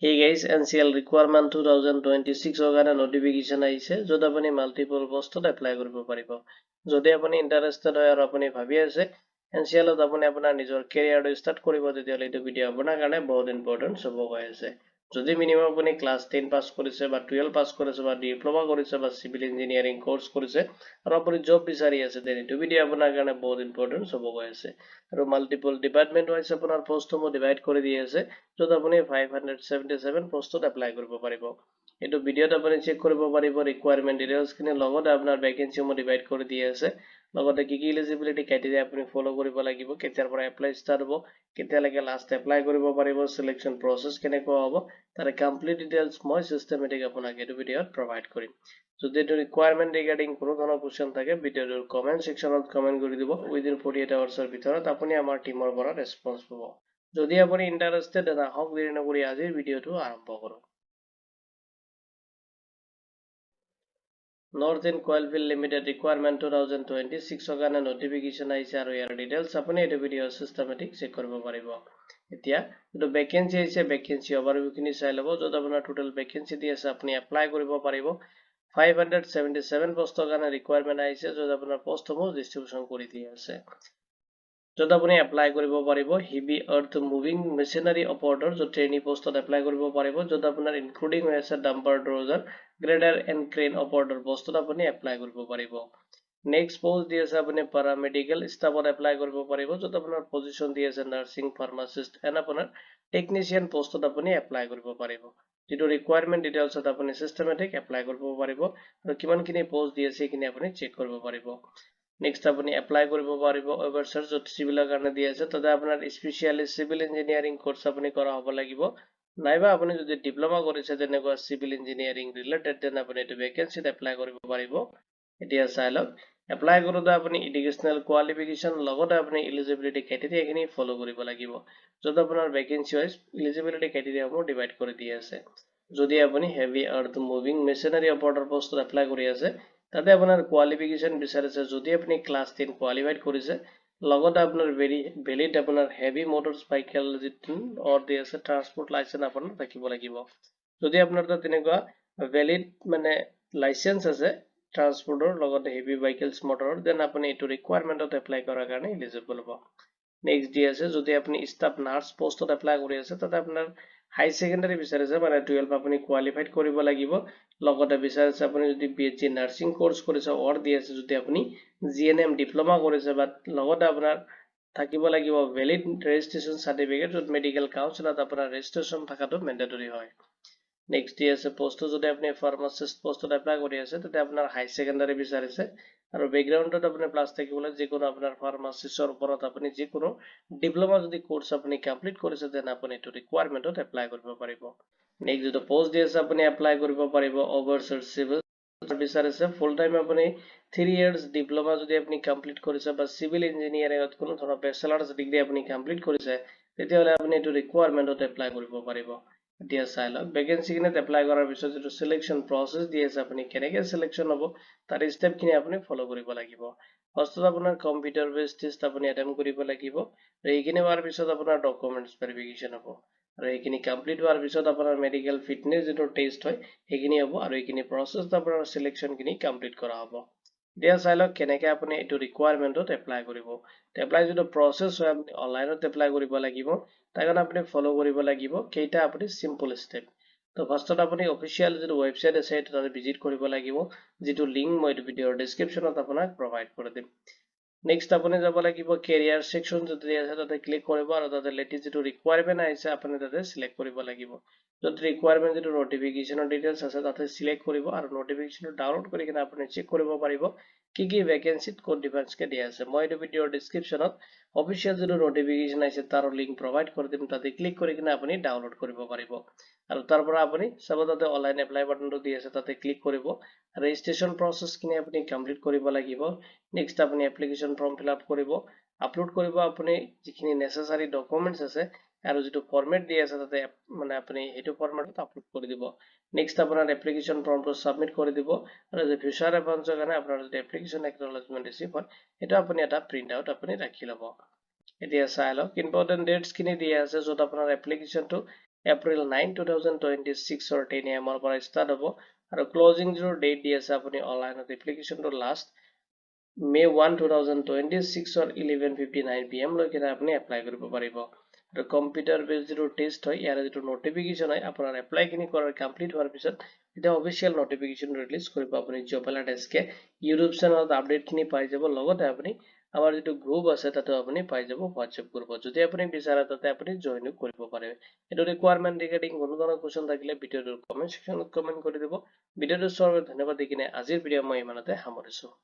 Hey guys, NCL requirement 2026 কাৰণে notification আহিছে যত আপুনি multiple postত apply কৰিব পাৰিব। যদি আপুনি interested হয় আৰু আপুনি ভাবি আছে NCL ত আপুনি আপোনাৰ নিজৰ career start কৰিব তেতিয়াহ'লে এইটো ভিডিও আপোনাৰ কাৰণে বহুত important হ'ব গৈ আছে। যদি minimum আপুনি class 10 পাছ কৰিছে বা 12 পাছ কৰিছে বা ডিপ্লোমা কৰিছে বা civil engineering course কৰিছে আৰু আপুনি job বিচাৰি আছে then এইটো ভিডিও আপোনাৰ কাৰণে বহুত important হ'ব গৈ আছে। আৰু multiple department wise আপোনাৰ postসমূহ divide কৰি দি আছে যত আপুনি 577 postত apply কৰিব পাৰিব। এইটো ভিডিওত আপুনি চেক কৰিব পাৰিব requirement details খিনি লগতে আপোনাৰ vacancy সমূহ divide কৰি দি আছে লগতে কি eligibility criteria আপুনি follow কৰিব লাগিব কেতিয়াৰ পৰা apply start হ'ব কেতিয়ালৈকে last apply কৰিব পাৰিব selection process কেনেকুৱা হ'ব তাৰে complete details মই systematic আপোনাক এইটো ভিডিওত provide কৰিম। যদি এইটো requirement regarding কোনো ধৰণৰ question থাকে ভিডিওৰ comment sectionত comment কৰি দিব within 48 hours ভিতৰত আপুনি আমাৰ টিমৰ পৰা response পাব। যদি আপুনি interested আহক দেৰি নকৰি আজিৰ ভিডিওটো আৰম্ভ কৰোঁ। Northern Coalfield Limited requirement 2026 কাৰণে notification আহিছে আৰু ইয়াৰ details আপুনি এইটো ভিডিও systematic চেক কৰিব পাৰিব। এতিয়া এইটো vacancy আহিছে vacancy overview খিনি চাই ল'ব যত আপোনাৰ total vacancy দি আছে আপুনি apply কৰিব পাৰিব। 577 postৰ কাৰণে requirement আহিছে যত আপোনাৰ postসমূহ distribution কৰি দি আছে। যত আপুনি apply কৰিব পাৰিব heavy earth moving machinery operator যত trainee postত apply কৰিব পাৰিব যত আপোনাৰ including হৈ আছে dumper dozer grader and crane operator postত আপুনি apply কৰিব পাৰিব। next post দি আছে আপুনি paramedical staffত apply কৰিব পাৰিব যত আপোনাৰ position দি আছে nursing pharmacist and আপোনাৰ technician postত আপুনি apply কৰিব পাৰিব। যিটো requirement details আপুনি systematic apply কৰিব পাৰিব আৰু কিমানখিনি post দি আছে সেইখিনি আপুনি চেক কৰিব পাৰিব। next আপুনি apply কৰিব পাৰিব overseas যত civil কাৰণে দি আছে তাতে আপোনাৰ specially civil engineering course আপুনি কৰা হ'ব লাগিব নাইবা আপুনি যদি ডিপ্লোমা কৰিছে তেনেকুৱা civil engineering related then আপুনি এইটো vacancy apply কৰিব পাৰিব। এতিয়া চাই লওক apply কৰোঁতে আপুনি educational qualification লগতে আপুনি eligibility criteria খিনি follow কৰিব লাগিব যত আপোনাৰ vacancy wise eligibility criteria সমূহ divide কৰি দি আছে। যদি আপুনি heavy earth moving machinery operator postত apply কৰি আছে তাতে আপোনাৰ qualification বিচাৰিছে যদি আপুনি class 10 qualified কৰিছে লগতে আপোনাৰ valid আপোনাৰ heavy motorcycle or দি আছে transport license আপোনাৰ থাকিব লাগিব। যদি আপোনাৰ তাত তেনেকুৱা valid মানে license আছে transporter লগতে heavy vehicles motor then আপুনি এইটো requirementত apply কৰাৰ কাৰণে eligible হ'ব। next দি আছে যদি আপুনি staff nurse postত apply কৰি আছে তাতে আপোনাৰ হাই সেকেন্ডাৰী বিচাৰিছে মানে 12 আপুনি কোৱালিফাইড কৰিব লাগিব লগতে বিচাৰিছে আপুনি যদি BSc নাৰ্সিং কোৰ্স কৰিছে অৰ দি আছে যদি আপুনি GNM ডিপ্লোমা কৰিছে বা লগতে আপোনাৰ থাকিব লাগিব ভ্যালিড ৰেজিষ্ট্ৰেচন সাৰ্টিফিকেট যত মেডিকেল কাউন্সিলত আপোনাৰ ৰেজিষ্ট্ৰেচন থাকাটো মেন্ডেটৰি হয়। next দি আছে পোষ্ট যদি আপুনি ফাৰ্মাসিষ্ট পোষ্টত এপ্লাই কৰি আছে তাতে আপোনাৰ হাই সেকেন্ডাৰী বিচাৰিছে আৰু বেকগ্ৰাউণ্ডত আপুনি প্লাস থাকিবলৈ যিকোনো আপোনাৰ ফাৰ্মাসিষ্টৰ ওপৰত আপুনি যিকোনো ডিপ্লোমা যদি কোৰ্স আপুনি কমপ্লিট কৰিছে দেন আপুনি এইটো ৰিকুৱাৰমেন্টত এপ্লাই কৰিব পাৰিব। নেক্সট যেটো পোষ্ট দি আছে আপুনি এপ্লাই কৰিব পাৰিব ওভাৰচিয়াৰ চিভিল বিচাৰিছে ফুল টাইম আপুনি 3 ইয়াৰ্স ডিপ্লোমা যদি আপুনি কমপ্লিট কৰিছে বা সিভিল ইঞ্জিনিয়াৰিংত কোনো ধৰণৰ বেচেলাৰছ ডিগ্ৰী আপুনি কমপ্লিট কৰিছে তেতিয়াহলে আপুনি এইটো ৰিকুৱাৰমেন্টত এপ্লাই কৰিব পাৰিব। এতিয়া চাই লওক ভ্যাকেন্সি খিনিত এপ্লাই কৰাৰ পিছত যেটো সিলেকশন প্ৰসেস দি আছে আপুনি কেনেকৈ সিলেকশন হ'ব তাৰ স্টেপ খিনি আপুনি ফলো কৰিব লাগিব। ফাৰ্ষ্টত আপোনাৰ কম্পিউটাৰ বেসড টেষ্ট আপুনি এটেম্প কৰিব লাগিব আৰু এইখিনি হোৱাৰ পিছত আপোনাৰ ডকুমেন্টছ ভেৰিফিকেশন হ'ব আৰু এইখিনি কমপ্লিট হোৱাৰ পিছত আপোনাৰ মেডিকেল ফিটনেস যেটো টেষ্ট হয় সেইখিনি হ'ব আৰু এইখিনি প্ৰসেস আপোনাৰ সিলেকশন খিনি কমপ্লিট কৰা হ'ব। দিয়া চাই লওক কেনেকৈ আপুনি এইটো ৰিকুৱাৰমেন্টত এপ্লাই কৰিব। এপ্লাই যেটো প্ৰসেস হয় আপুনি অনলাইনত এপ্লাই কৰিব লাগিব তাৰ কাৰণে আপুনি ফলো কৰিব লাগিব কেইটা আপুনি সিম্পল স্টেপ। তো ফাৰ্ষ্টত আপুনি অফিচিয়েল যেটো ওয়েবসাইট আছে সেইটো তাতে ভিজিট কৰিব লাগিব যেটো লিংক মই ভিডিওৰ ডেসক্ৰিপচনত আপোনাক প্ৰভাইড কৰি দিম। নেক্সট আপুনি যাব লাগিব কেৰিয়াৰ সেকশন যদি আছে তাতে ক্লিক কৰিব আৰু তাতে লেটেষ্ট যেটো ৰিকুৱাৰমেন্ট আহিছে আপুনি তাতে সিলেক্ট কৰিব লাগিব। যত ৰিকুৱাৰমেন্ট যেটো নোটিফিকেশনৰ ডিটেইলছ আছে তাতে সিলেক্ট কৰিব আৰু নোটিফিকেশন ডাউনলোড কৰি কিনে আপুনি চেক কৰিব পাৰিব কি ভ্যাকেন্সিত কোন ডিফাৰেন্সকে দিয়া আছে। মই এই ভিডিওৰ ডেসক্ৰিপচনত অফিচিয়েল যেটো নোটিফিকেশন আছে তাৰ লিংক প্ৰভাইড কৰি দিম তাতে ক্লিক কৰি কিনে আপুনি ডাউনলোড কৰিব পাৰিব আৰু তাৰ পৰা আপুনি সব তাতে অনলাইন এপ্লাই বাটনটো দি আছে তাতে ক্লিক কৰিব ৰেজিষ্ট্ৰেচন প্ৰসেস খিনি আপুনি কমপ্লিট কৰিব লাগিব। নেক্সট আপুনি এপ্লিকেশন ফৰ্ম ফিল আপ কৰিব আপলোড কৰিব আপুনি যিখিনি নেসেসাৰী ডকুমেন্টছ আছে আৰু যেটো ফৰমেট দি আছে তাতে মানে আপুনি হেতু ফৰমেটত আপলোড কৰি দিব। নেক্সট আপোনাৰ এপ্লিকেশন ফৰ্মটো সাবমিট কৰি দিব আৰু যে ফিউচাৰ ৰেফাৰেন্সৰ কাৰণে আপোনাৰ যদি এপ্লিকেশন একনলেজমেন্ট ৰিসিভ হয় এটা আপুনি এটা প্ৰিন্ট আউট আপুনি ৰাখি ল'ব। এতিয়া চাই লওক ইম্পৰ্টেন্ট ডেটস খিনি দিয়া আছে যত আপোনাৰ এপ্লিকেশনটো এপ্ৰিল 9 2026 ৰ 10 AM ৰ পৰা ষ্টাৰ্ট হ'ব আৰু ক্লোজিং ডেট দি আছে আপুনি অনলাইনত এপ্লিকেশনটো লাষ্ট May 1 2026 ৰ 11:59 PM লৈকে আপুনি এপ্লাই কৰিব পাৰিব আৰু কম্পিউটাৰ বেছড টেষ্ট হয় ইয়াৰ যেটো নোটিফিকেশন হয় আপোনাৰ এপ্লাই খিনি কৰাৰ কমপ্লিট হোৱাৰ পিছত এটা অফিচিয়েল নোটিফিকেশন ৰিলিজ কৰিব আপুনি জব এলাৰ্ট এসকে ইউটিউব চেনেলত আপডেট খিনি পাই যাব লগতে আপুনি আমাৰ যেটো গ্ৰুপ আছে তাতে আপুনি পাই যাব WhatsApp গ্ৰুপ যদি আপুনি বিচাৰে তাতে আপুনি জয়েন কৰিব পাৰে এটো ৰিকোয়াৰমেন্ট ৰিগাৰ্ডিং কোনো ধৰণৰ কোৱেশ্চন থাকিলে ভিডিওৰ কমেন্ট সেকশনত কমেন্ট কৰি দিব ভিডিওটো চোৱাৰ বাবে ধন্যবাদ দিকিনে আজিৰ ভিডিও মই ইমানতে সামৰিছো